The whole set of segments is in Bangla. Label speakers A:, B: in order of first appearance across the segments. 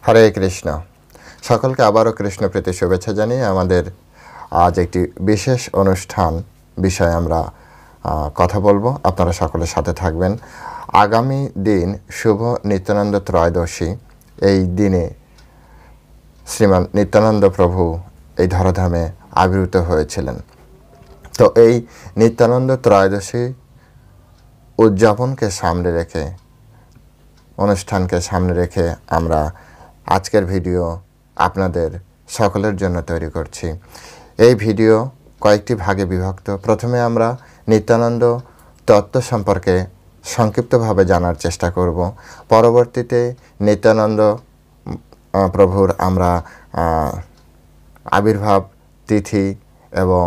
A: হরে কৃষ্ণ। সকলকে আবারও কৃষ্ণ প্রীতি শুভেচ্ছা জানিয়ে আমাদের আজ একটি বিশেষ অনুষ্ঠান বিষয়ে আমরা কথা বলবো। আপনারা সকলের সাথে থাকবেন। আগামী দিন শুভ নিত্যানন্দ ত্রয়োদশী। এই দিনে শ্রীমান নিত্যানন্দ প্রভু এই ধরাধামে আবির্ভূত হয়েছিলেন। তো এই নিত্যানন্দ ত্রয়োদশী উদযাপনকে সামনে রেখে, অনুষ্ঠানকে সামনে রেখে আমরা আজকের ভিডিও আপনাদের সকলের জন্য তৈরি করছি। এই ভিডিও কয়েকটি ভাগে বিভক্ত। প্রথমে আমরা নিত্যানন্দ তত্ত্ব সম্পর্কে সংক্ষিপ্তভাবে জানার চেষ্টা করব। পরবর্তীতে নিত্যানন্দ প্রভুর আমরা আবির্ভাব তিথি এবং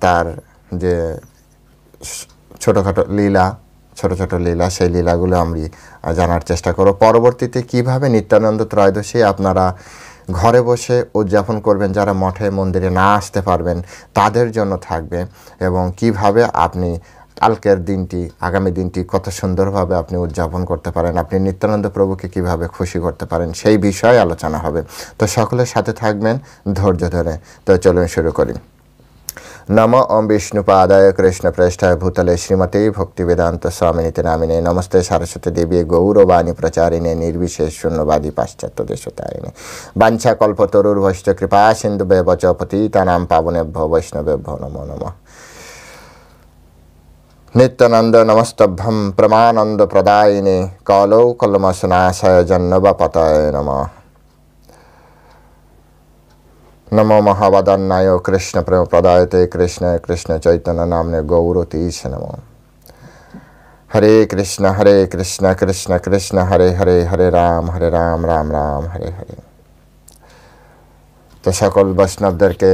A: তার যে ছোটোখাটো লীলা, ছোট ছোট লীলা, সেই লীলাগুলো আমি জানার চেষ্টা করব। পরবর্তীতে কিভাবে নিত্যানন্দ ত্রয়োদশী আপনারা ঘরে বসে উদযাপন করবেন, যারা মঠে মন্দিরে না আসতে পারবেন তাদের জন্য থাকবে, এবং কিভাবে আপনি কালকের দিনটি, আগামী দিনটি কত সুন্দরভাবে আপনি উদযাপন করতে পারেন, আপনি নিত্যানন্দ প্রভুকে কিভাবে খুশি করতে পারেন, সেই বিষয়ে আলোচনা হবে। তো সকলের সাথে থাকবেন ধৈর্য ধরে। তো চলুন শুরু করি। नमो ओम विष्णुपादाय कृष्ण प्रेष्ठाय भूतले श्रीमते भक्तिवेदांत स्वामिनीति नामिने नमस्ते सरस्वती देवी गौरवाणी प्रचारिणे निर्विशेष शून्यवादी पाश्चात्य देशतारिणे वाञ्छा कल्पतरुर्भश्च कृपा सिन्धुभ्यः च पतितानां पावनेभ्यो वैष्णवेभ्यो नमो नमः। नित्यानंद नमस्तभ्यं प्रमानंद प्रदायिने कालो कलमशनाशय जन्नवपतये नमः। नमो महावदन्नाय कृष्ण प्रेम प्रदायते कृष्ण कृष्ण चैतन्य नामने गौरतीश नमो। हरे कृष्ण कृष्ण कृष्ण हरे हरे, हरे राम राम राम हरे हरे। तो सकल वैष्णवদেরকে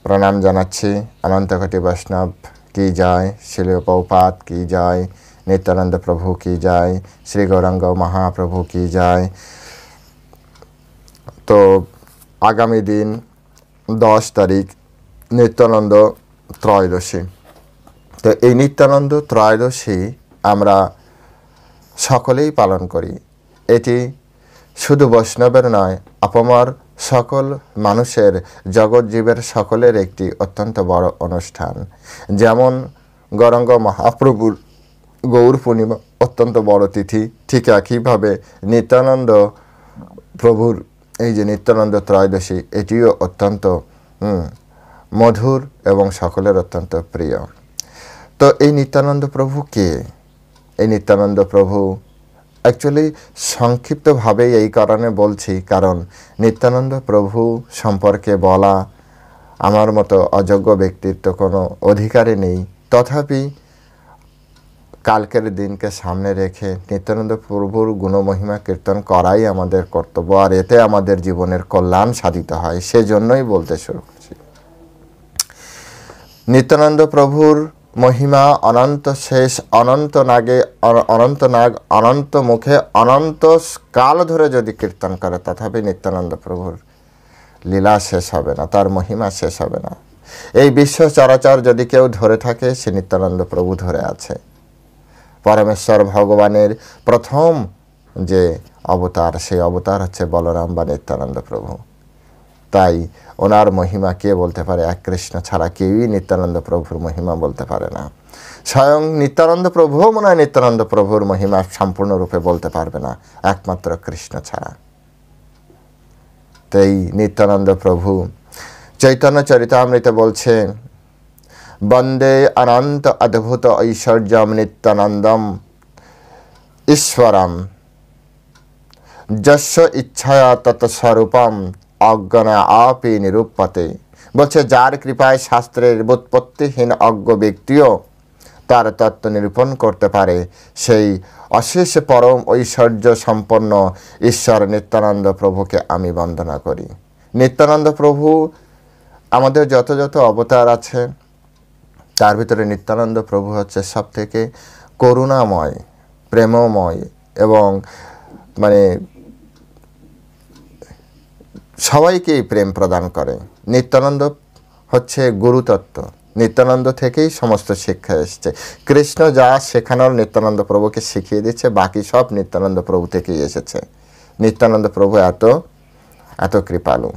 A: प्रणाम জানাচ্ছি। अनंत कोटि वैष्णव की जय, श्री प्रभुपाद की जय, नित्यानंद प्रभु की जय, श्री गौरांग महाप्रभु की जय। तो आगामी दिन 10 তারিখ নিত্যানন্দ ত্রয়োদশী। তো এই নিত্যানন্দ ত্রয়োদশী আমরা সকলেই পালন করি। এটি শুধু বৈষ্ণবের নয়, আপামর সকল মানুষের, জগৎ জীবের সকলের একটি অত্যন্ত বড় অনুষ্ঠান। যেমন গৌরাঙ্গ মহাপ্রভুর গৌর পূর্ণিমা অত্যন্ত বড় তিথি, ঠিক একইভাবে নিত্যানন্দ প্রভুর এই যে নিত্যানন্দ ত্রয়োদশী, এটিও অত্যন্ত মধুর এবং সকলের অত্যন্ত প্রিয়। তো এই নিত্যানন্দ প্রভু কে? এই নিত্যানন্দ প্রভু অ্যাকচুয়ালি সংক্ষিপ্তভাবে এই কারণে বলছি, কারণ নিত্যানন্দ প্রভু সম্পর্কে বলা আমার মতো অযোগ্য ব্যক্তির তো কোনো অধিকারই নেই। তথাপি কালকের দিনকে সামনে রেখে নিত্যানন্দ প্রভুর গুণমহিমা কীর্তন করাই আমাদের কর্তব্য, আর এতে আমাদের জীবনের কল্যাণ সাধিত হয়। সেজন্যই বলতে শুরু করছি। নিত্যানন্দ প্রভুর মহিমা অনন্ত শেষ, অনন্ত নাগে অনন্ত নাগ, অনন্ত মুখে অনন্ত কাল ধরে যদি কীর্তন করে, তথাপি নিত্যানন্দ প্রভুর লীলা শেষ হবে না, তার মহিমা শেষ হবে না। এই বিশ্ব চরাচর যদি কেউ ধরে থাকে, সে নিত্যানন্দ প্রভু ধরে আছে। পরমেশ্বর ভগবানের প্রথম যে অবতার, সেই অবতার হচ্ছে বলরাম বা নিত্যানন্দ প্রভু। তাই ওনার মহিমা কে বলতে পারে? এক কৃষ্ণ ছাড়া কেউই নিত্যানন্দ প্রভুর মহিমা বলতে পারে না। স্বয়ং নিত্যানন্দ প্রভুও মনে হয় নিত্যানন্দ প্রভুর মহিমা সম্পূর্ণরূপে বলতে পারবে না, একমাত্র কৃষ্ণ ছাড়া। তাই নিত্যানন্দ প্রভু চৈতন্য চরিতামৃতে বলছে, বন্দে অনন্ত অদ্ভুত ঐশ্বর্যম নিত্যানন্দম ঈশ্বরম যস্য ইচ্ছায়া তৎস্বরূপম অজ্ঞানা আপি নিরূপতে। বলছে, যার কৃপায় শাস্ত্রের ব্যুৎপত্তিহীন অজ্ঞ ব্যক্তিও তার তত্ত্ব নিরূপণ করতে পারে, সেই অশেষ পরম ঐশ্বর্য সম্পন্ন ঈশ্বর নিত্যানন্দ প্রভুকে আমি বন্দনা করি। নিত্যানন্দ প্রভু আমাদের যত যত অবতার আছে, তার ভিতরে নিত্যানন্দ প্রভু হচ্ছে সব থেকে করুণাময়, প্রেমময়, এবং মানে সবাইকেই প্রেম প্রদান করে। নিত্যানন্দ হচ্ছে গুরুতত্ত্ব, নিত্যানন্দ থেকেই সমস্ত শিক্ষা এসছে। কৃষ্ণ যা শেখানোর নিত্যানন্দ প্রভুকে শিখিয়ে দিচ্ছে, বাকি সব নিত্যানন্দ প্রভু থেকেই এসেছে। নিত্যানন্দ প্রভু এত কৃপালু।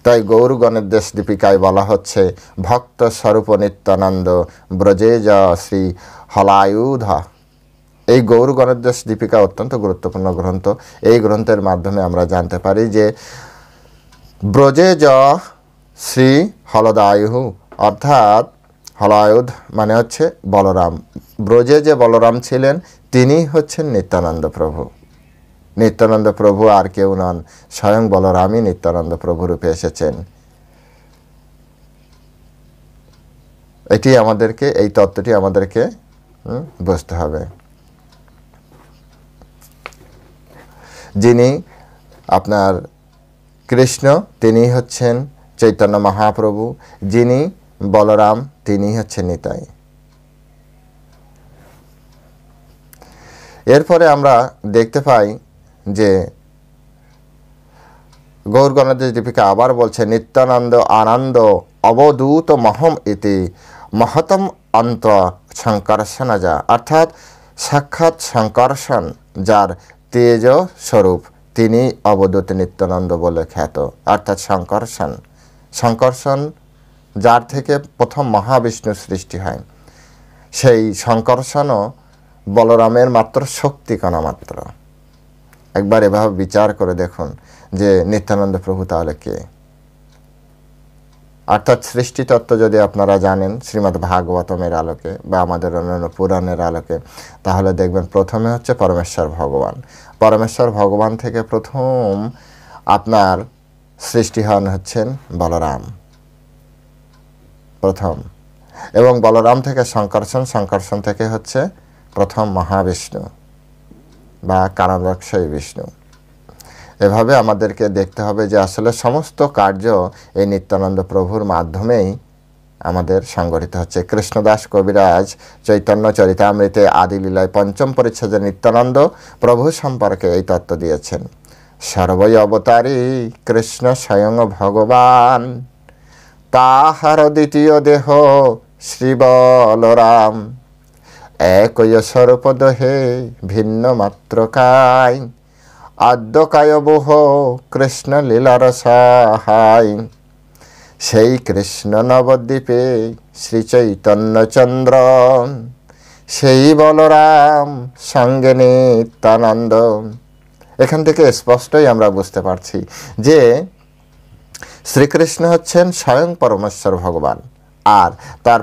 A: তাই গৌর গণেশ দীপিকায় বলা হচ্ছে, ভক্ত স্বরূপ নিত্যানন্দ ব্রজে যা শ্রী হলায়ুধা। এই গৌর গণেশ দীপিকা অত্যন্ত গুরুত্বপূর্ণ গ্রন্থ। এই গ্রন্থের মাধ্যমে আমরা জানতে পারি যে ব্রজে য শ্রী হলদায়ু, অর্থাৎ হলায়ুধ মানে হচ্ছে বলরাম। ব্রজে যে বলরাম ছিলেন তিনি হচ্ছেন নিত্যানন্দ প্রভু। নিত্যানন্দ প্রভু আর কেউ নন, স্বয়ং বলরামই নিত্যানন্দ প্রভু রূপে এসেছেন। এই তত্ত্বটি আমাদেরকে বুঝতে হবে। যিনি আপনার কৃষ্ণ তিনি হচ্ছেন চৈতন্য মহাপ্রভু, যিনি বলরাম তিনি হচ্ছেন নিতাই। এরপরে আমরা দেখতে পাই যে গৌর গণেশ দীপিকা আবার বলছে, নিত্যানন্দ আনন্দ অবধূত মহম ইতি মহতম অন্ত সংকর্ষণ যা, অর্থাৎ সাক্ষাৎ সংকর্ষণ যার তেজ স্বরূপ তিনি অবধূত নিত্যানন্দ বলে খ্যাত। অর্থাৎ সংকর্ষণ যার থেকে প্রথম মহাবিষ্ণুর সৃষ্টি হয়, সেই সংকর্ষণও বলরামের মাত্র শক্তিকণা মাত্র। একবার এভাবে বিচার করে দেখুন যে নিত্যানন্দ প্রভু তাহলে কে। অর্থাৎ সৃষ্টিতত্ত্ব যদি আপনারা জানেন শ্রীমদ্ ভাগবতমের আলোকে বা আমাদের অন্যান্য পুরাণের আলোকে, তাহলে দেখবেন প্রথমে হচ্ছে পরমেশ্বর ভগবান। পরমেশ্বর ভগবান থেকে প্রথম আপনার সৃষ্টি হচ্ছেন বলরাম প্রথম, এবং বলরাম থেকে সংকর্ষণ থেকে হচ্ছে প্রথম মহাবিষ্ণু বা কারণরক্ষী বিষ্ণু। এভাবে আমাদেরকে দেখতে হবে যে আসলে সমস্ত কার্য এই নিত্যানন্দ প্রভুর মাধ্যমেই আমাদের সংগঠিত হচ্ছে। কৃষ্ণদাস কবিরাজ চৈতন্য চরিতামৃতে আদিলীলায় পঞ্চম পরিচ্ছেদে নিত্যানন্দ প্রভু সম্পর্কে এই তত্ত্ব দিয়েছেন। সর্বই অবতারী কৃষ্ণ স্বয়ং ভগবান, তাহার দ্বিতীয় দেহ শ্রী বলরাম, একই স্বরূপ দেহে ভিন্ন মাত্র কায়, আদ্যকায় বহু কৃষ্ণ লীলার সহায়, সেই কৃষ্ণ নবদ্বীপে শ্রী চৈতন্য চন্দ্র, সেই বলরাম সঙ্গে নিত্যানন্দ। এখান থেকে স্পষ্টই আমরা বুঝতে পারছি যে শ্রীকৃষ্ণ হচ্ছেন স্বয়ং পরমেশ্বর ভগবান, আর তার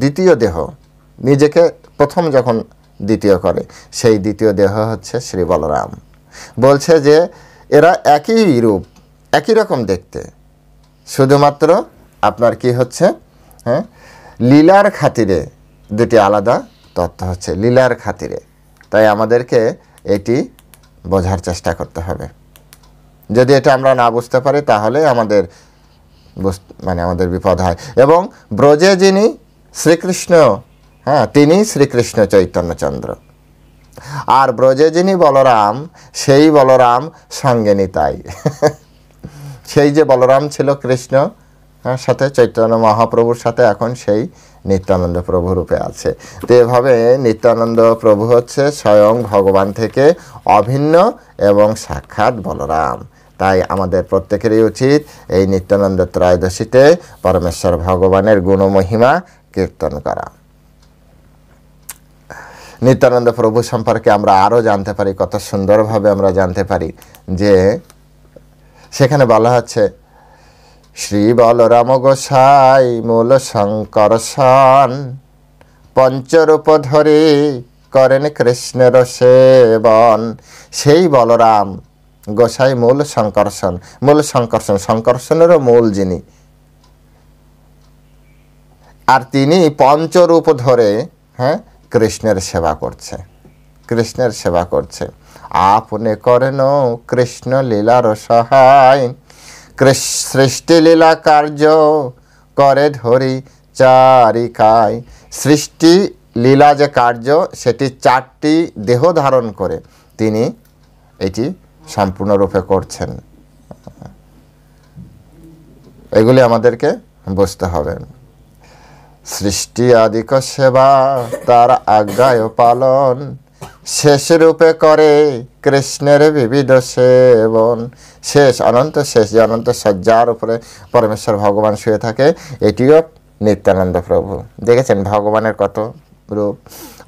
A: দ্বিতীয় দেহ, নিজেকে প্রথম যখন দ্বিতীয় করে সেই দ্বিতীয় দেহ হচ্ছে শ্রী বলরাম। বলছে যে এরা একই রূপ, একই রকম দেখতে, শুধুমাত্র আপনার কি হচ্ছে, লীলার খাতিরে দুটি আলাদা তত্ত্ব হচ্ছে, লীলার খাতিরে। তাই আমাদেরকে এটি বোঝার চেষ্টা করতে হবে। যদি এটা আমরা না বুঝতে পারি তাহলে আমাদের বিপদ হয়। এবং ব্রজে যিনি শ্রীকৃষ্ণ, তিনি শ্রীকৃষ্ণ চৈতন্যচন্দ্র, আর ব্রজে যিনি বলরাম সেই বলরাম সঙ্গে নিতাই। সেই যে বলরাম ছিল কৃষ্ণ সাথে চৈতন্য মহাপ্রভুর সাথে, এখন সেই নিত্যানন্দ প্রভু রূপে আছে। তো এভাবে নিত্যানন্দ প্রভু হচ্ছে স্বয়ং ভগবান থেকে অভিন্ন এবং সাক্ষাৎ বলরাম। তাই আমাদের প্রত্যেকেরই উচিত এই নিত্যানন্দ ত্রয়োদশীতে পরমেশ্বর ভগবানের গুণমহিমা কীর্তন করা। নিত্যানন্দ প্রভু সম্পর্কে আমরা আরও জানতে পারি, কত সুন্দরভাবে আমরা জানতে পারি যে সেখানে বলা হচ্ছে, শ্রী বলরাম গোসাই মূল সংকর্ষণ, পঞ্চরূপ ধরে করেন কৃষ্ণের সেবন। সেই বলরাম গোসাই মূল সংকর্ষণেরও মূল যিনি, আর তিনি পঞ্চরূপ ধরে কৃষ্ণের সেবা করছে। আপনি করেন কৃষ্ণ লীলার সহায়, সৃষ্টি লীলা কার্য করে ধরি চারিকায়। সৃষ্টি লীলা যে কার্য সেটি 4টি দেহ ধারণ করে তিনি এটি সম্পূর্ণরূপে করছেন। এগুলি আমাদেরকে বুঝতে হবে। সৃষ্টি আদিক সেবা তার আজ্ঞায় পালন, শেষ রূপে করে কৃষ্ণের বিবিধ সেবন। শেষ, অনন্ত শেষ, যে অনন্ত শয্যার উপরে পরমেশ্বর ভগবান শুয়ে থাকে, এটিও নিত্যানন্দ প্রভু। দেখেছেন ভগবানের কত রূপ।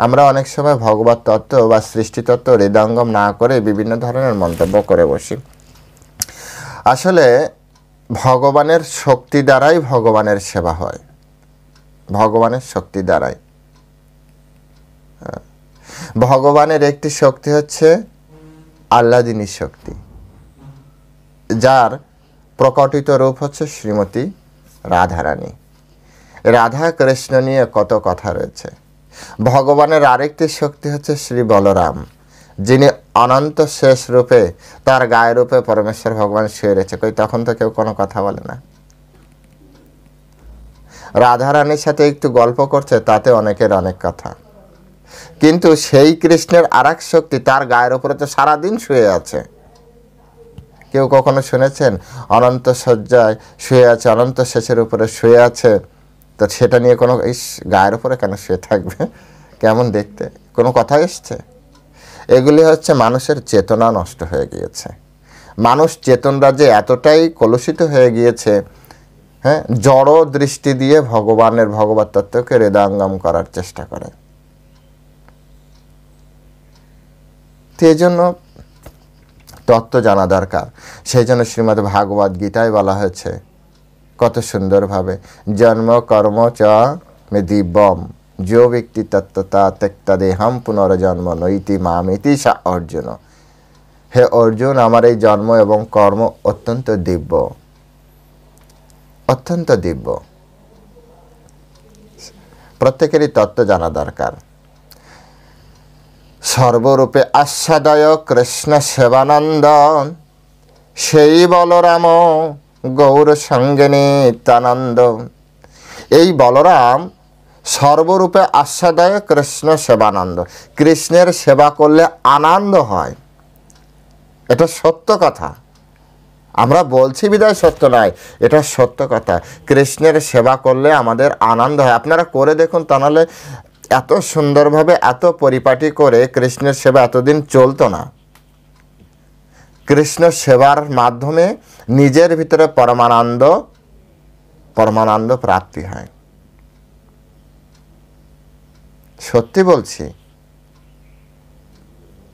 A: আমরা অনেক সময় ভগবত তত্ত্ব বা সৃষ্টি তত্ত্ব হৃদয়ঙ্গম না করে বিভিন্ন ধরনের মন্তব্য করে বসি। আসলে ভগবানের শক্তি দ্বারাই ভগবানের সেবা হয়, ভগবানের শক্তি দ্বারাই। ভগবানের একটি শক্তি হচ্ছে আহ্লাদিনী শক্তি, যার প্রকটিত রূপ হচ্ছে শ্রীমতী রাধারানী। রাধা কৃষ্ণ নিয়ে কত কথা রয়েছে। ভগবানের আরেকটি শক্তি হচ্ছে শ্রী বলরাম, যিনি অনন্ত শেষ রূপে তার গায়ের রূপে পরমেশ্বর ভগবান শুয়ে রয়েছে। কই তখন তো কেউ কোনো কথা বলে না। রাধারানীর সাথে একটু গল্প করছে, তাতে অনেকের অনেক কথা। কিন্তু সেই কৃষ্ণের আর এক শক্তি তার গায়ের উপরে তো সারাদিন শুয়ে আছে। কেউ কখনো শুনেছেন অনন্ত শয্যায় শুয়ে আছে, অনন্ত শেষের উপরে শুয়ে আছে, তো সেটা নিয়ে কোনো গায়ের উপরে কেন শুয়ে থাকবে, কেমন দেখতে, কোনো কথা এসছে? এগুলি হচ্ছে মানুষের চেতনা নষ্ট হয়ে গিয়েছে। মানুষ চেতন রাজ্যে এতটাই কলুষিত হয়ে গিয়েছে, হ্যাঁ, জড় দৃষ্টি দিয়ে ভগবানের ভগবত তত্ত্বকে হৃদয়ঙ্গম করার চেষ্টা করে। এই জন্য তত্ত্ব জানা দরকার। সেই জন্য শ্রীমদ্ ভাগবত গীতায় বলা হয়েছে কত সুন্দরভাবে, জন্ম কর্ম চ মে দিব্যম जो व्यक्ति तत्वता त्यक्ता देहम पुनर्जन्म नैति मामिति सा अर्जुन। হে অর্জুন, আমার এই জন্ম এবং কর্ম অত্যন্ত দিব্য, অত্যন্ত দিব্য। প্রত্যেকেরই তত্ত্ব জানা দরকার। সর্বরূপে আস্বাদয় কৃষ্ণ সেবানন্দ, সেই বলরাম গৌর সঙ্গে নিত্যানন্দ। এই বলরাম সর্বরূপে আস্বাদয় কৃষ্ণ সেবানন্দ। কৃষ্ণের সেবা করলে আনন্দ হয়, এটা সত্য কথা। আমরা বলছি বিদায় সত্য নয়, এটা সত্য কথা। কৃষ্ণের সেবা করলে আমাদের আনন্দ হয়। আপনারা করে দেখুন, তা নাহলে এত সুন্দরভাবে এত পরিপাটি করে কৃষ্ণের সেবা এতদিন চলতো না। কৃষ্ণ সেবার মাধ্যমে নিজের ভিতরে পরমানন্দ প্রাপ্তি হয়। সত্যি বলছি।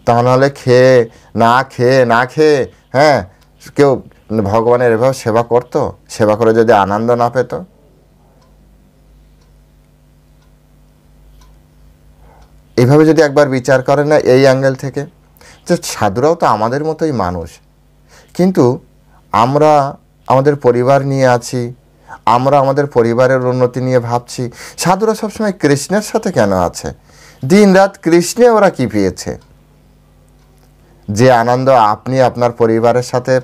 A: তা নাহলে খেয়ে না খেয়ে হ্যাঁ কেউ ভগবানের এভাবে সেবা করতো? সেবা করে যদি আনন্দ না পেত? এইভাবে যদি একবার বিচার করেন না এই অ্যাঙ্গেল থেকে, যে সাধুরাও তো আমাদের মতোই মানুষ, কিন্তু আমরা আমাদের পরিবার নিয়ে আছি, আমরা আমাদের পরিবারের উন্নতি নিয়ে ভাবছি। সাধুরা সবসময় কৃষ্ণের সাথে কেন আছে? দিন রাত কৃষ্ণে ওরা কি পেয়েছে? যে আনন্দ আপনি আপনার পরিবারের সাথে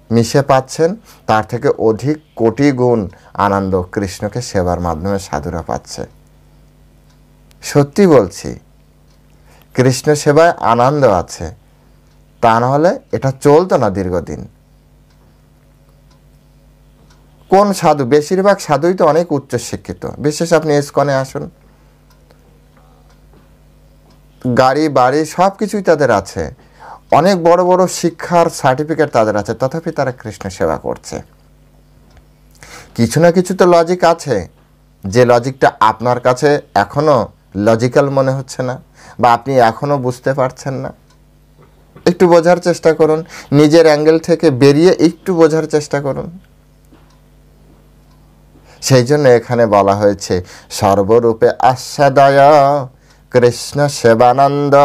A: মিশে পাচ্ছেন, তার থেকে অধিক কোটি গুণ আনন্দ কৃষ্ণকে সেবার মাধ্যমে সাধুরা পাচ্ছে। সত্যি বলছি, কৃষ্ণ সেবায় আনন্দ আছে, তা না হলে এটা চলতো না দীর্ঘদিন। কোন সাধু? বেশিরভাগ সাধুই তো অনেক উচ্চশিক্ষিত। বিশেষ আপনি ইসকনে আসুন, গাড়ি বাড়ি সব কিছুই তাদের আছে, অনেক বড় বড় শিক্ষার সার্টিফিকেট তাদের আছে, তথাপি তারা কৃষ্ণ সেবা করছে। কিছু না কিছু তো লজিক আছে, যে লজিকটা আপনার কাছে এখনো লজিক্যাল মনে হচ্ছে না, বা আপনি এখনো বুঝতে পারছেন না। একটু বোঝার চেষ্টা করুন, নিজের অ্যাঙ্গেল থেকে বেরিয়ে একটু বোঝার চেষ্টা করুন। সেই জন্য এখানে বলা হয়েছে সর্বরূপে আস্বাদয় কৃষ্ণ সেবানন্দ,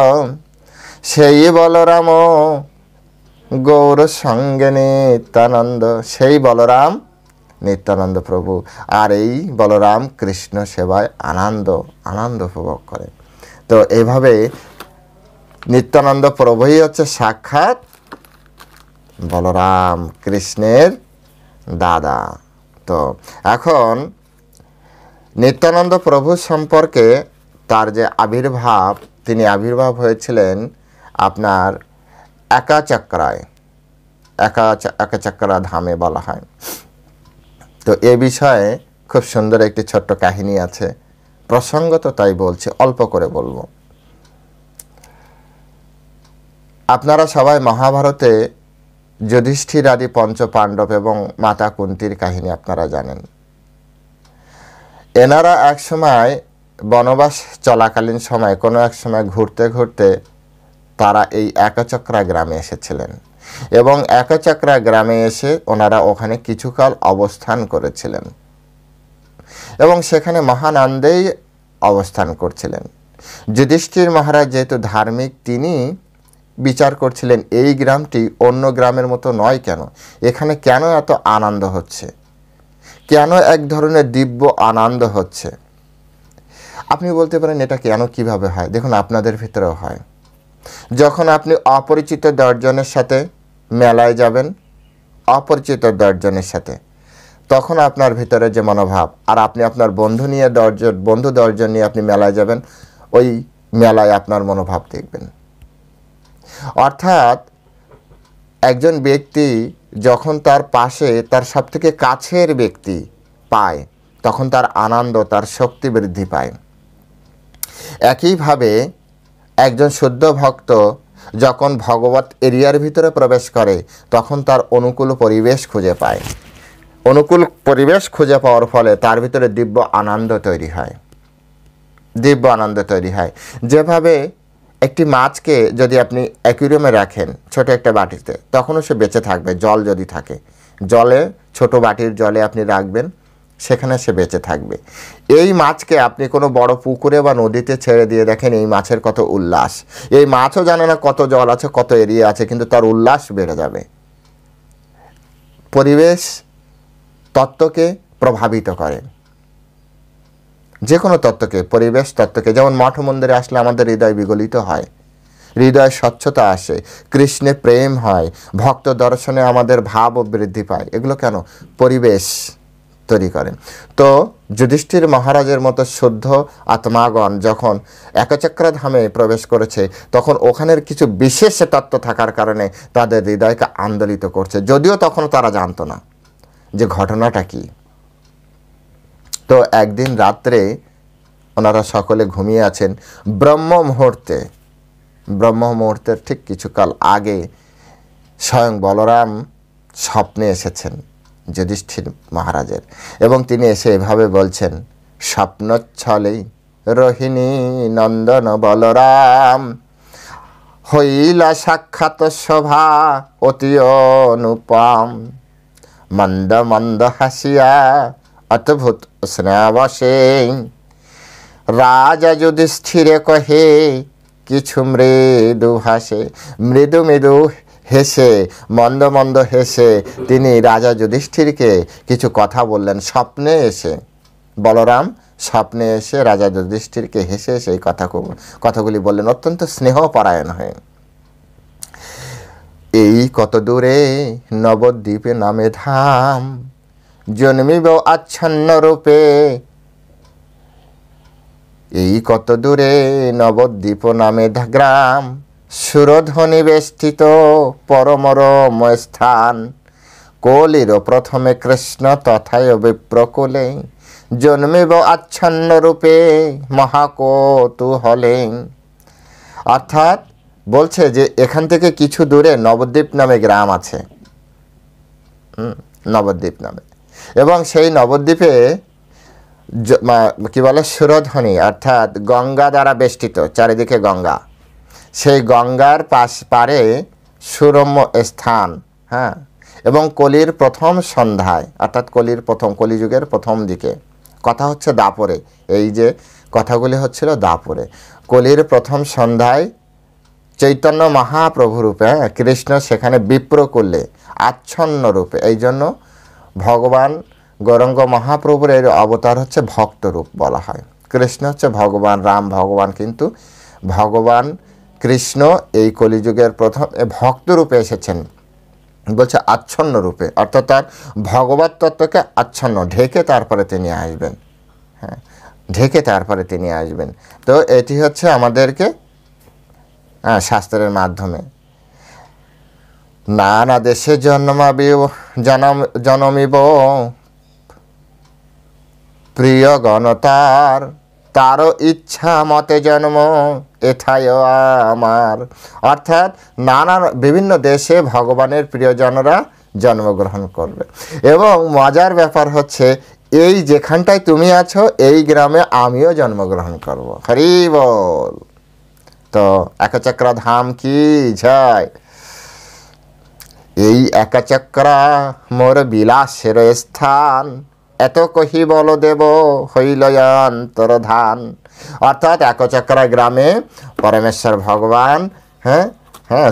A: সেই বলরাম গৌর সঙ্গে নিত্যানন্দ। সেই বলরাম নিত্যানন্দ প্রভু, আর এই বলরাম কৃষ্ণ সেবায় আনন্দ উপভোগ করে। তো এইভাবে নিত্যানন্দ প্রভুই হচ্ছে সাক্ষাৎ বলরাম, কৃষ্ণের দাদা। তো এখন নিত্যানন্দ প্রভু সম্পর্কে তার যে আবির্ভাব, তিনি আবির্ভাব হয়েছিলেন আপনার একাচক্রা ধামে বলা হয়। তো এ বিষয়ে খুব সুন্দর একটি ছোট্ট কাহিনী আছে, প্রসঙ্গত তাই বলছি, অল্প করে বলবো। আপনারা সবাই মহাভারতে যুধিষ্ঠির আদি পঞ্চপাণ্ডব এবং মাতা কুন্তির কাহিনী আপনারা জানেন। এনারা এক সময় বনবাস চলাকালীন সময় কোনো এক সময় ঘুরতে ঘুরতে তারা এই একচক্রা গ্রামে এসেছিলেন এবং একচক্রা গ্রামে এসে ওনারা ওখানে কিছুকাল অবস্থান করেছিলেন এবং সেখানে মহানন্দেই অবস্থান করছিলেন। যুধিষ্ঠির মহারাজ যেহেতু ধার্মিক, তিনি বিচার করছিলেন এই গ্রামটি অন্য গ্রামের মতো নয়, কেন এখানে কেন এত আনন্দ হচ্ছে, কেন এক ধরনের দিব্য আনন্দ হচ্ছে। আপনি বলতে পারেন এটা কেন কিভাবে হয়। দেখুন, আপনাদের ভিতরেও হয়। যখন আপনি অপরিচিত দশজনের সাথে মেলায় যাবেন, অপরিচিত দশজনের সাথে, তখন আপনার ভিতরে যে মনোভাব, আর আপনি আপনার বন্ধু দশজন নিয়ে আপনি মেলায় যাবেন, ওই মেলায় আপনার মনোভাব দেখবেন। অর্থাৎ একজন ব্যক্তি যখন তার পাশে তার সবথেকে কাছের ব্যক্তি পায়, তখন তার আনন্দ, তার শক্তি বৃদ্ধি পায়। একইভাবে একজন শুদ্ধ ভক্ত যখন ভগবত এরিয়ার ভিতরে প্রবেশ করে, তখন তার অনুকূল পরিবেশ খুঁজে পায়। অনুকূল পরিবেশ খুঁজে পাওয়ার ফলে তার ভিতরে দিব্য আনন্দ তৈরি হয়, দিব্য আনন্দ তৈরি হয়। যেভাবে একটি মাছকে যদি আপনি অ্যাকুরিয়ামে রাখেন ছোট একটা বাটিতে, তখনও সে বেঁচে থাকবে। জল যদি থাকে, জলে, ছোট বাটির জলে আপনি রাখবেন, সেখানে সে বেঁচে থাকবে। এই মাছকে আপনি কোনো বড় পুকুরে বা নদীতে ছেড়ে দিয়ে দেখেন, এই মাছের কত উল্লাস। এই মাছও জানে না কত জল আছে, কত এরিয়া আছে, কিন্তু তার উল্লাস বেড়ে যাবে। পরিবেশ তত্ত্বকে প্রভাবিত করে, যে কোনো তত্ত্বকে, পরিবেশ তত্ত্বকে। যেমন মঠ মন্দিরে আসলে আমাদের হৃদয় বিগলিত হয়, হৃদয় স্বচ্ছতা আসে, কৃষ্ণে প্রেম হয়, ভক্ত দর্শনে আমাদের ভাবও বৃদ্ধি পায়। এগুলো কেন? পরিবেশ তৈরি করেন। তো যুধিষ্ঠির মহারাজের মতো শুদ্ধ আত্মাগণ যখন একচক্রা ধামে প্রবেশ করেছে, তখন ওখানের কিছু বিশেষ তত্ত্ব থাকার কারণে তাদের হৃদয়কে আন্দোলিত করছে, যদিও তখন তারা জানতো না যে ঘটনাটা কি। তো একদিন রাত্রে ওনারা সকলে ঘুমিয়ে আছেন। ব্রহ্ম মুহূর্তের ঠিক কিছুকাল আগে স্বয়ং বলরাম স্বপ্নে এসেছেন যুধিষ্ঠির মহারাজের, এবং তিনি এসে এভাবে বলছেন, স্বপ্নচ্ছলে রোহিণী নন্দন বলরাম হইলা সাক্ষাৎ শোভা অতি অনুপম, মন্দ মন্দ হাসিয়া অদ্ভুত স্নেহাবশে রাজা যুধিষ্ঠিরে কহে কিছু মৃদু ভাষে। মৃদু মৃদু হেসে, মন্দ মন্দ হেসে তিনি রাজা যুধিষ্ঠিরকে কিছু কথা বললেন। স্বপ্নে এসে বলরাম স্বপ্নে এসে রাজা যুধিষ্ঠিরকে হেসে সেই কথাগুলি বললেন, অত্যন্ত স্নেহপরায়ণ হয়ে। এই কত দূরে নবদ্বীপে নামে ধাম, জন্মিব আচ্ছন্ন রূপে। এই কত দূরে নবদ্বীপ নামে গ্রাম, সুরধ্বনি বেষ্টিত পরমরম স্থান। কলির প্রথমে কৃষ্ণ তথায় বিপ্রকুলে, জন্মিব আচ্ছন্ন রূপে মহাকৌতূহলে। অর্থাৎ বলছে যে এখান থেকে কিছু দূরে নবদ্বীপ নামে গ্রাম আছে, নবদ্বীপ নামে, এবং সেই নবদ্বীপে কি বলে, সুরধ্বনি, অর্থাৎ গঙ্গা দ্বারা বেষ্টিত, চারিদিকে গঙ্গা। সেই গঙ্গার পারে সুরম্য স্থান, হ্যাঁ, এবং কলির প্রথম সন্ধ্যায়, অর্থাৎ কলিযুগের প্রথম দিকে, কথা হচ্ছে দাপরে, এই যে কথাগুলি হচ্ছিল দাপরে, কলির প্রথম সন্ধ্যায় চৈতন্য মহাপ্রভু রূপে কৃষ্ণ সেখানে বিপ্র করলে আচ্ছন্ন রূপে। এই জন্য ভগবান গৌরাঙ্গ মহাপ্রভুর এর অবতার হচ্ছে ভক্তরূপ বলা হয়। কৃষ্ণ হচ্ছে ভগবান, রাম ভগবান, কিন্তু ভগবান কৃষ্ণ এই কলিযুগের প্রথম ভক্তরূপে এসেছেন। বলছে আচ্ছন্ন রূপে, অর্থাৎ তার ভগবত তত্ত্বকে আচ্ছন্ন ঢেকে তারপরে তিনি আসবেন, হ্যাঁ, ঢেকে তারপরে তিনি আসবেন। তো এটি হচ্ছে আমাদেরকে শাস্ত্রের মাধ্যমে নানা দেশে জনমিব প্রিয় গণতার, তারও ইচ্ছা মতে জন্ম এঠায় আমার। অর্থাৎ বিভিন্ন দেশে ভগবানের প্রিয়জনরা জন্মগ্রহণ করবে। এবং মজার ব্যাপার হচ্ছে, এই যেখানটায় তুমি আছো এই গ্রামে আমিও জন্মগ্রহণ করব। হরি বল। তো একচক্রা ধাম কি জয়। এই একচক্রা মোর বিলাসের স্থান, এত কহি বল দেব হইল অন্তর্ধান। অর্থাৎ একচক্রা গ্রামে পরমেশ্বর ভগবান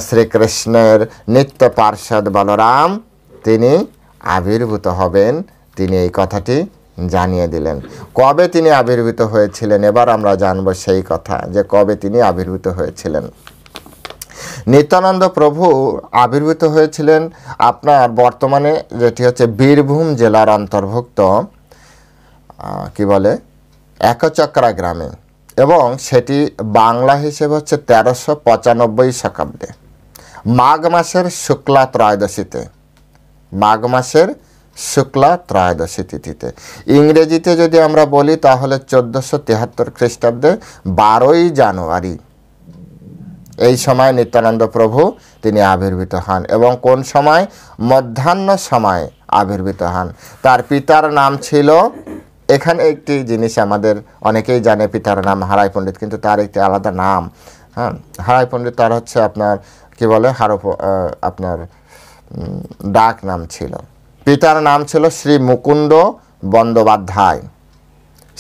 A: শ্রীকৃষ্ণের নিত্য পার্ষদ বলরাম তিনি আবির্ভূত হবেন। তিনি এই কথাটি জানিয়ে দিলেন। কবে তিনি আবির্ভূত হয়েছিলেন এবার আমরা জানব সেই কথা, যে কবে তিনি আবির্ভূত হয়েছিলেন। নিত্যানন্দ প্রভু আবির্ভূত হয়েছিলেন আপনার বর্তমানে যেটি হচ্ছে বীরভূম জেলার অন্তর্ভুক্ত কি বলে একচক্রা গ্রামে, এবং সেটি বাংলা হিসেবে হচ্ছে 1395 শতাব্দে মাঘ মাসের শুক্লা ত্রয়োদশীতে। মাঘ মাসের শুক্লা ত্রয়োদশী তিথিতে। ইংরেজিতে যদি আমরা বলি তাহলে 1473 খ্রিস্টাব্দে 12ই জানুয়ারি এই সময় নিত্যানন্দ প্রভু তিনি আবির্ভূত হন। এবং কোন সময়? মধ্যাহ্ন সময় আবির্ভূত হন। তার পিতার নাম ছিল, এখানে একটি জিনিস আমাদের অনেকেই জানে, পিতার নাম হারাই পণ্ডিত, কিন্তু তার একটি আলাদা নাম। হারাই পণ্ডিত তার হচ্ছে আপনার কি বলে আপনার ডাক নাম ছিল। পিতার নাম ছিল শ্রী মুকুন্দ বন্দ্যোপাধ্যায়।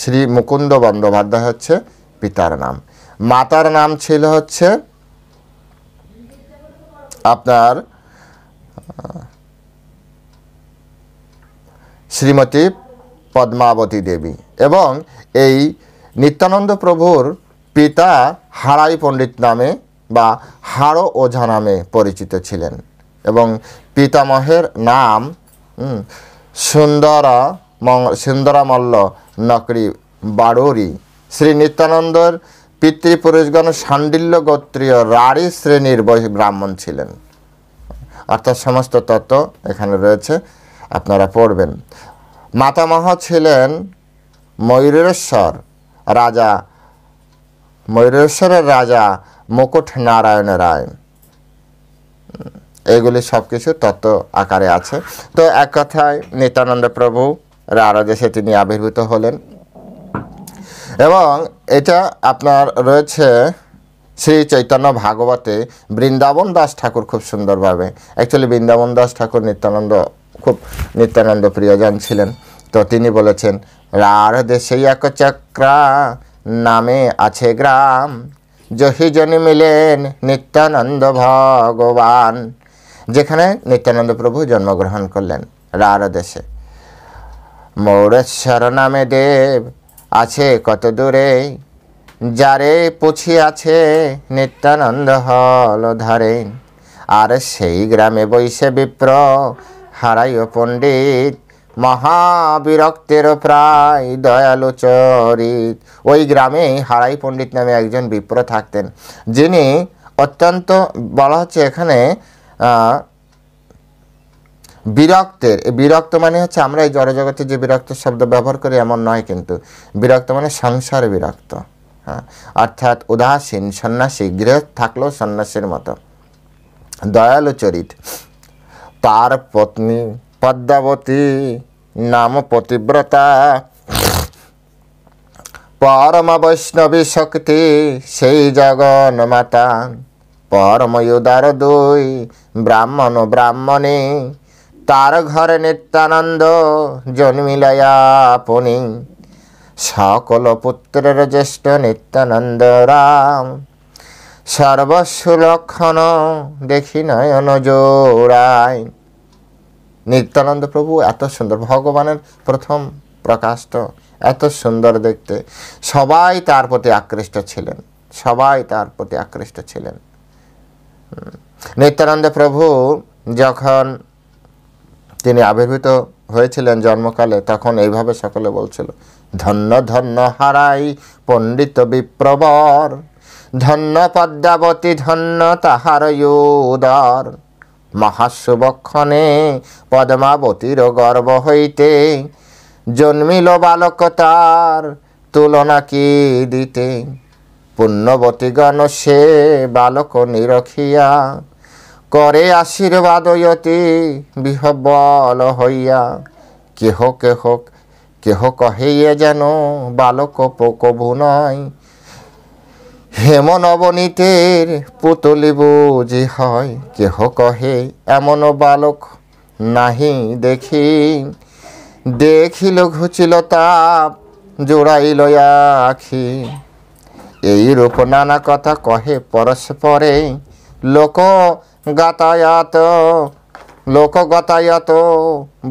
A: শ্রী মুকুন্দ বন্দ্যোপাধ্যায় হচ্ছে পিতার নাম। মাতার নাম ছিল হচ্ছে আপনার শ্রীমতী পদ্মাবতী দেবী। এবং এই নিত্যানন্দ প্রভুর পিতা হারাই পণ্ডিত নামে বা হাড়ো ওঝা নামে পরিচিত ছিলেন। এবং পিতামহের নাম সুন্দরামল্ল নকরি বাড়ুরি। শ্রী নিত্যানন্দর পিতৃপুরুষগণ শাণ্ডিল্য গোত্রীয় রাঢ়ী শ্রেণীর ব্রাহ্মণ ছিলেন। অর্থাৎ সমস্ত তত্ত্ব এখানে রয়েছে, আপনারা পড়বেন। মাতামহ ছিলেন ময়ূরেশ্বরের রাজা মুকুট নারায়ণ রায়। এগুলি সব কিছু তত্ত্ব আকারে আছে। তো এক কথায় নিত্যানন্দ প্রভু রাঢ় দেশে তিনি আবির্ভূত হলেন। এবং এটা আপনার রয়েছে শ্রী চৈতন্য ভাগবতে। বৃন্দাবন দাস ঠাকুর খুব সুন্দরভাবে, অ্যাকচুয়ালি বৃন্দাবন দাস ঠাকুর নিত্যানন্দ প্রিয়জন ছিলেন। তো তিনি বলেছেন, রাঢ় দেশে একচক্রা নামে আছে গ্রাম, জহি জনি মিলেন নিত্যানন্দ ভগবান। যেখানে নিত্যানন্দ প্রভু জন্মগ্রহণ করলেন রাঢ় দেশে। মৌরেশ্বর নামে দেব আছে কত দূরে, যারে পুছি আছে নিত্যানন্দ হল ধারে। আর সেই গ্রামে বৈশে বিপ্র হারাইও পণ্ডিত, মহাবিরক্তের প্রায় দয়ালু চরিত। ওই গ্রামে হারাই পণ্ডিত নামে একজন বিপ্র থাকতেন, যিনি অত্যন্ত বলা হচ্ছে এখানে বিরক্ত মানে হচ্ছে আমরা এই জড়জগতে যে বিরক্ত শব্দ ব্যবহার করি এমন নয়, কিন্তু বিরক্ত মানে সংসার বিরক্ত। অর্থাৎ উদাসীন সন্ন্যাসী, গৃহে থাকলেও সন্ন্যাসীর মতো দয়ালু চরিত। তার পত্নী পদ্মাবতী নাম পতিব্রতা, পরম বৈষ্ণবী শক্তি সেই জগন মাতা। পরম উদার দুই ব্রাহ্মণ ব্রাহ্মণী, তার ঘরে নিত্যানন্দ জন্মিলয়া আপনি। সকল পুত্রের জ্যেষ্ঠ নিত্যানন্দ রাম, সর্বস্ব লক্ষণ দেখি নয়ন জোড়ায়। নিত্যানন্দ প্রভু এত সুন্দর, ভগবানের প্রথম প্রকাশ তো এত সুন্দর দেখতে, সবাই তার প্রতি আকৃষ্ট ছিলেন। নিত্যানন্দ প্রভু যখন তিনি আবির্ভূত হয়েছিলেন জন্মকালে, তখন এইভাবে সকলে বলছিল, ধন্য ধন্য হারাই পণ্ডিত বিপ্রবর, ধন্য পদ্মাবতী ধন্য তাহার উদর। মহাশুভক্ষণে পদ্মাবতীর গর্ভ হইতে, জন্মিল বালক তার তুলনা কি দিতে। পুণ্যবতীগণ সে বালক নিরখিয়া করে আশীর্বাদ অতি বিহ্বল হইয়া। কেহ কেহ কেহ কহে এ যেন বালক কবু নয়, হেম নবনীতের পুতলি বুঝি হয়। কেহ কহে এমন বালক নাহি দেখি, দেখিল ঘুচিল তাপ জোড়াইল আখি। এইরূপ নানা কথা কহে পরস্পরে, লোকগতায়াত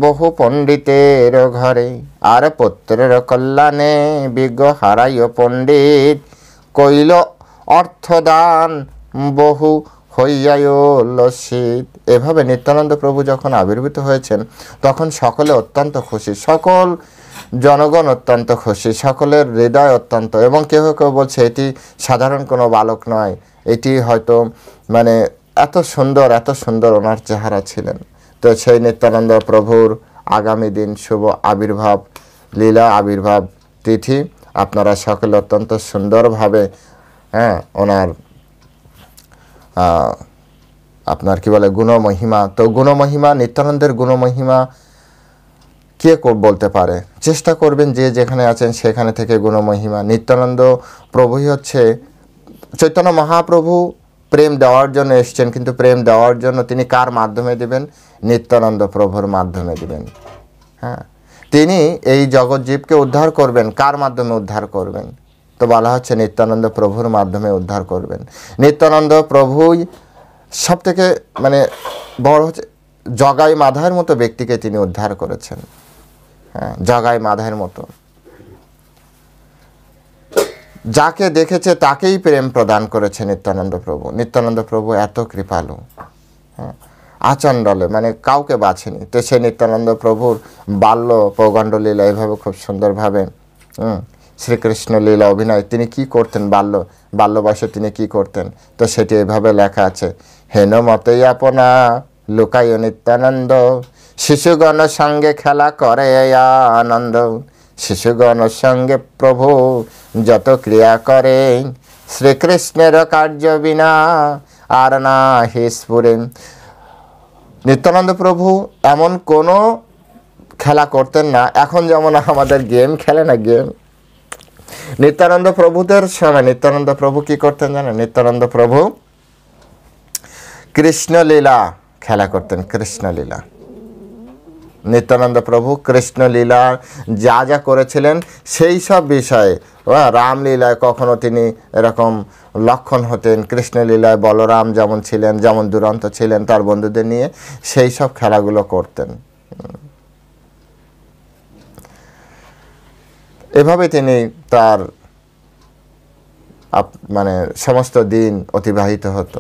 A: বহু পণ্ডিতের ঘরে। আর পুত্রের কল্যাণে বিজ্ঞ হারাইয় পণ্ডিত, কইল অর্থদান বহু হইয়ায় লসিত। এভাবে নিত্যানন্দ প্রভু যখন আবির্ভূত হয়েছেন তখন সকলে অত্যন্ত খুশি, সকল জনগণ অত্যন্ত খুশি, সকলের হৃদয় অত্যন্ত। এবং কেউ কেউ বলছে এটি সাধারণ কোনো বালক নয়, এটি হয়তো মানে এত সুন্দর ওনার চেহারা ছিলেন। তো সেই নিত্যানন্দ প্রভুর আগামী দিন শুভ আবির্ভাব লীলা, আবির্ভাব তিথি। আপনারা সকলে অত্যন্ত সুন্দরভাবে ওনার আপনার কি বলে গুণমহিমা। তো গুণমহিমা, নিত্যানন্দের গুণমহিমা কে বলতে পারে? চেষ্টা করবেন যে যেখানে আছেন সেখানে থেকে গুণমহিমা। নিত্যানন্দ প্রভুই হচ্ছে, চৈতন্য মহাপ্রভু প্রেম দেওয়ার জন্য এসছেন, কিন্তু প্রেম দেওয়ার জন্য তিনি কার মাধ্যমে দিবেন? নিত্যানন্দ প্রভুর মাধ্যমে দিবেন। তিনি এই জগৎজীবকে উদ্ধার করবেন, কার মাধ্যমে উদ্ধার করবেন? তো বলা হচ্ছে নিত্যানন্দ প্রভুর মাধ্যমে উদ্ধার করবেন। নিত্যানন্দ প্রভুই সব থেকে মানে বড় হচ্ছে, জগাই মাধার মতো ব্যক্তিকে তিনি উদ্ধার করেছেন। জগাই মাধার মতো, যাকে দেখেছে তাকেই প্রেম প্রদান করেছে নিত্যানন্দ প্রভু। নিত্যানন্দ প্রভু এত কৃপালু, আচণ্ডলে মানে কাউকে বাছেনি। তো সেই নিত্যানন্দ প্রভুর বাল্য পৌগণ্ড লীলা এইভাবে খুব সুন্দরভাবে শ্রীকৃষ্ণ লীলা অভিনয়, তিনি কি করতেন বাল্য বয়সে তিনি কি করতেন, তো সেটি এভাবে লেখা আছে। হেন মতেই আপনা লুকায় নিত্যানন্দ, শিশুগণ সঙ্গে খেলা করে আনন্দ। শিশুগণ সঙ্গে প্রভু যত ক্রিয়া করে, শ্রীকৃষ্ণের কার্য বিনা আর না হিসপুরে। নিত্যানন্দ প্রভু এমন কোনো খেলা করতেন না, এখন যেমন আমাদের গেম খেলে না, গেম। নিত্যানন্দ প্রভুদের সময় নিত্যানন্দ প্রভু কি করতেন জানেন? নিত্যানন্দ প্রভু কৃষ্ণলীলা খেলা করতেন, কৃষ্ণলীলা। নিত্যানন্দ প্রভু কৃষ্ণলীলা যা যা করেছিলেন সেই সব বিষয়ে, রামলীলায় কখনো তিনি এরকম লক্ষণ হতেন, কৃষ্ণলীলায় বলরাম যেমন ছিলেন, যেমন দুরন্ত ছিলেন তার বন্ধুদের নিয়ে, সেই সব খেলাগুলো করতেন। এভাবে তিনি তার মানে সমস্ত দিন অতিবাহিত হতো।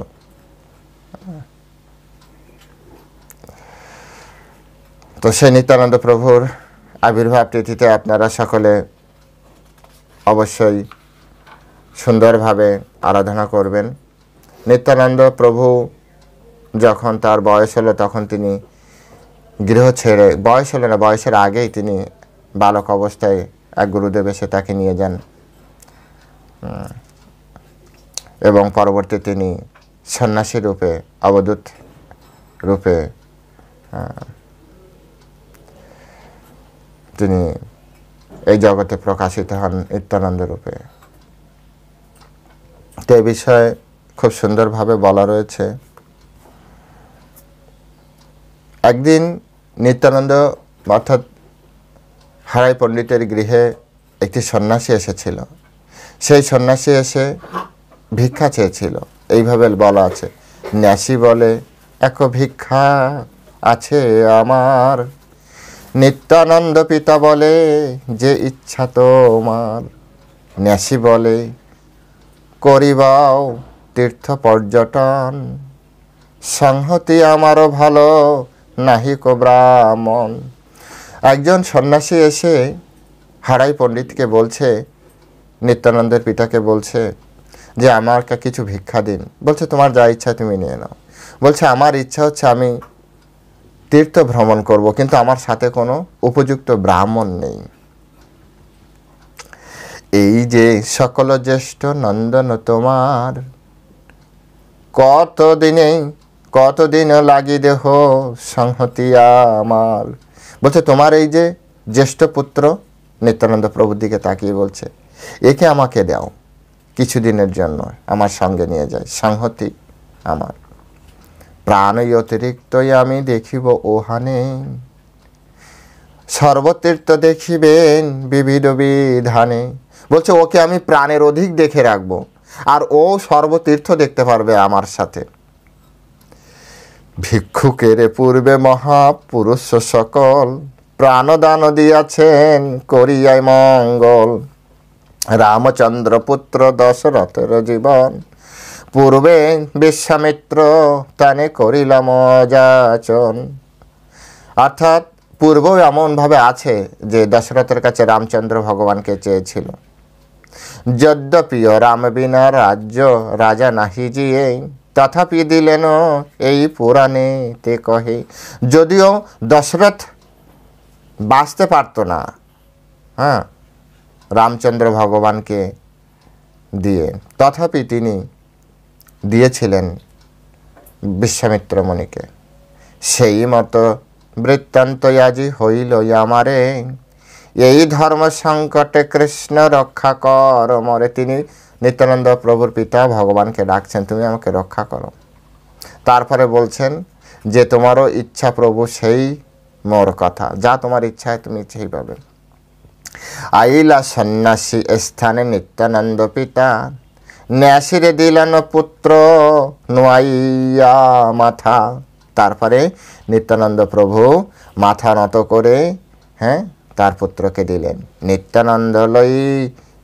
A: তো সেই নিত্যানন্দ প্রভুর আবির্ভাব তিথিতে আপনারা সকলে অবশ্যই সুন্দরভাবে আরাধনা করবেন। নিত্যানন্দ প্রভু যখন তার বয়স হলো তখন তিনি গৃহ ছেড়ে, বয়স হলো না, বয়সের আগেই তিনি বালক অবস্থায় এক গুরুদেব এসে তাকে নিয়ে যান এবং পরবর্তী তিনি সন্ন্যাসী রূপে, অবধূত রূপে তিনি এই জগতে প্রকাশিত হন নিত্যানন্দ রূপে। তো এই বিষয়ে খুব সুন্দরভাবে বলা রয়েছে। একদিন নিত্যানন্দ অর্থাৎ হারাই পণ্ডিতের গৃহে একটি সন্ন্যাসী এসেছিল। সেই সন্ন্যাসী এসে ভিক্ষা চেয়েছিল। এইভাবে বলা আছে, ন্যাসী বলে এক ভিক্ষা আছে আমার, নিত্যানন্দ পিতা বলে যে ইচ্ছা তোমার। ন্যাসী বলে করিবাও তীর্থ পর্যটন, সংহতি আমারও ভালো নাহিক ব্রাহ্মণ। একজন সন্ন্যাসী এসে হারাই পণ্ডিতকে বলছে, নিত্যানন্দের পিতাকে বলছে যে আমাকে কিছু ভিক্ষা দিন। বলছে তোমার যা ইচ্ছা তুমি নিয়ে নাও। বলছে আমার ইচ্ছা হচ্ছে আমি তীর্থ ভ্রমণ করব, কিন্তু আমার সাথে কোনো উপযুক্ত ব্রাহ্মণ নেই। এই যে সকল জ্যেষ্ঠ নন্দন তোমার, কতদিন লাগি দেহ সংহতি আমার। বলছে তোমার এই যে জ্যেষ্ঠ পুত্র, নিত্যানন্দ প্রভুর দিকে তাকিয়ে বলছে, একে আমাকে দাও, কিছুদিনের জন্য আমার সঙ্গে নিয়ে যায়, সংহতি আমার। প্রাণই অতিরিক্তই আমি দেখিব ওহানে, সর্বতীর্থ দেখিবেন বিবিধ বিধানে। বলছে ওকে আমি প্রাণের অধিক দেখে রাখবো, আর ও সর্বতীর্থ দেখতে পারবে আমার সাথে। ভিক্ষুকের পূর্বে মহাপুরুষ সকল, প্রাণদান দিয়াছেন করিয়াই মঙ্গল। রামচন্দ্র পুত্র দশরথের জীবন, পূর্বে বিশ্বামিত্র তানে করিলাম যাচন। অর্থাৎ পূর্বেও এমনভাবে আছে যে দশরথের কাছে রামচন্দ্র ভগবানকে চেয়েছিল। যদ্যপি রাম বিনা রাজ্য রাজা নাহি জিয়ে, তথাপি দিলেন এই পুরাণে তে কহে। যদিও দশরথ বাঁচতে পারত না, হ্যাঁ, রামচন্দ্র ভগবানকে দিয়ে, তথাপি তিনি দিয়েছিলেন বিশ্বামিত্র মুনিকে। সেই মতো বৃত্তান্ত আজি হইল আমারে, এই ধর্ম সংকটে কৃষ্ণ রক্ষা কর মরে। তিনি নিত্যানন্দ প্রভুর পিতা ভগবানকে ডাকছেন, তুমি আমাকে রক্ষা করো। তারপরে বলছেন যে তোমারও ইচ্ছা প্রভু সেই মোর কথা, যা তোমার ইচ্ছা হয় তুমি সেইভাবে। আইলা সন্ন্যাসী স্থানে নিত্যানন্দ পিতা, ন্যাসিরে দিলেন পুত্র নোয়াইয়া মাথা। তারপরে নিত্যানন্দ প্রভু মাথা নত করে, হ্যাঁ, তার পুত্রকে দিলেন। নিত্যানন্দ লই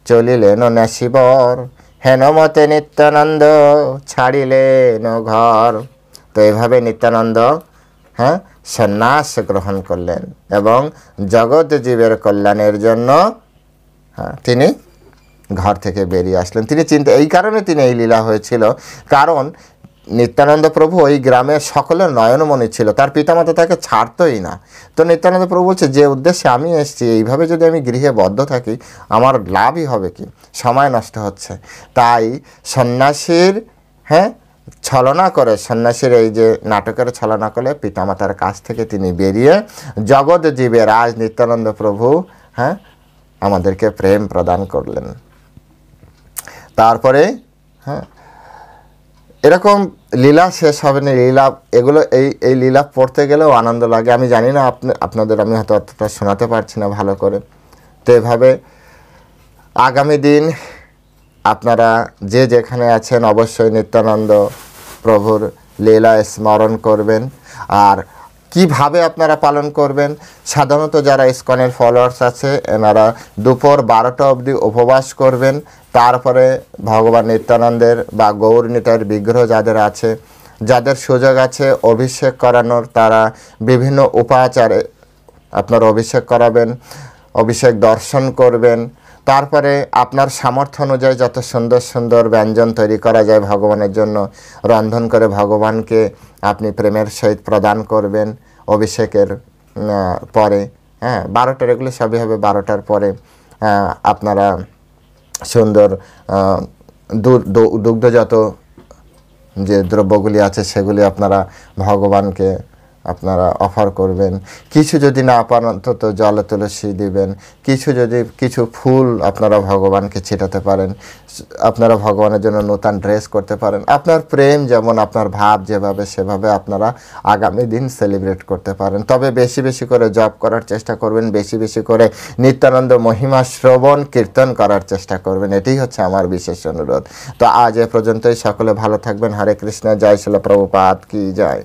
A: চলিলেন ন্যাসিবর, হেনমতে নিত্যানন্দ ছাড়িলেন ঘর। তো এভাবে নিত্যানন্দ, হ্যাঁ, সন্ন্যাস গ্রহণ করলেন এবং জগৎ জীবের কল্যাণের জন্য, হ্যাঁ, তিনি ঘর থেকে বেরিয়ে আসলেন। তিনি এই কারণে তিনি এই লীলা হয়েছিল, কারণ নিত্যানন্দ প্রভু ওই গ্রামের সকলের নয়নমণি ছিল, তার পিতামাতা তাকে ছাড়তই না। তো নিত্যানন্দ প্রভু বলছে, যে উদ্দেশ্যে আমি এসেছি, এইভাবে যদি আমি গৃহে বদ্ধ থাকি আমার লাভই হবে কি, সময় নষ্ট হচ্ছে। তাই সন্ন্যাসীর, হ্যাঁ, ছলনা করে, সন্ন্যাসীর এই যে নাটকের ছলনা করে পিতামাতার কাছ থেকে তিনি বেরিয়ে জগৎ জীবের আজ নিত্যানন্দ প্রভু, হ্যাঁ, আমাদেরকে প্রেম প্রদান করলেন। তারপরে, হ্যাঁ, এরকম লীলা শেষ হবে না। লীলা এগুলো এই লীলা পড়তে গেলেও আনন্দ লাগে। আমি জানি না আপনাদের আমি হয়তো অতটা শোনাতে পারছি না ভালো করে। তো এভাবে আগামী দিন আপনারা যে যেখানে আছেন অবশ্যই নিত্যানন্দ প্রভুর লীলা স্মরণ করবেন। আর কিভাবে আপনারা পালন করবেন, সাধারণত যারা ইসকনের ফলোয়ার্স আছে এনারা দুপুর 12টা অবধি উপবাস করবেন। তারপরে ভগবান নিত্যানন্দের বা গৌরনীতার বিগ্রহ যাদের আছে, যাদের সুযোগ আছে অভিষেক করানোর, তারা বিভিন্ন উপাচারে আপনারা অভিষেক করাবেন, অভিষেক দর্শন করবেন। তারপরে আপনার সামর্থ্য অনুযায়ী যত সুন্দর সুন্দর ব্যঞ্জন তৈরি করা যায় ভগবানের জন্য রন্ধন করে ভগবানকে আপনি প্রেমের সহিত প্রদান করবেন অভিষেকের পরে। হ্যাঁ, 12টার এগুলো সবই হবে 12টার পরে। আপনারা সুন্দর দুগ্ধজাত যে দ্রব্যগুলি আছে সেগুলি আপনারা ভগবানকে আপনারা অফার করবেন। কিছু যদি না পান অন্তত জল তুলসী দিবেন, কিছু ফুল আপনারা ভগবানকে ছিটাতে পারেন, আপনারা ভগবানের জন্য নতুন ড্রেস করতে পারেন। আপনার প্রেম যেমন, আপনার ভাব যেভাবে সেভাবে আপনারা আগামী দিন সেলিব্রেট করতে পারেন। তবে বেশি বেশি করে জপ করার চেষ্টা করবেন, বেশি বেশি করে নিত্যানন্দ মহিমা শ্রবণ কীর্তন করার চেষ্টা করবেন, এটাই হচ্ছে আমার বিশেষ অনুরোধ। তো আজ এ পর্যন্তই, সকলে ভালো থাকবেন। হরে কৃষ্ণ, জয় শিল প্রভুপাদ কি জয়।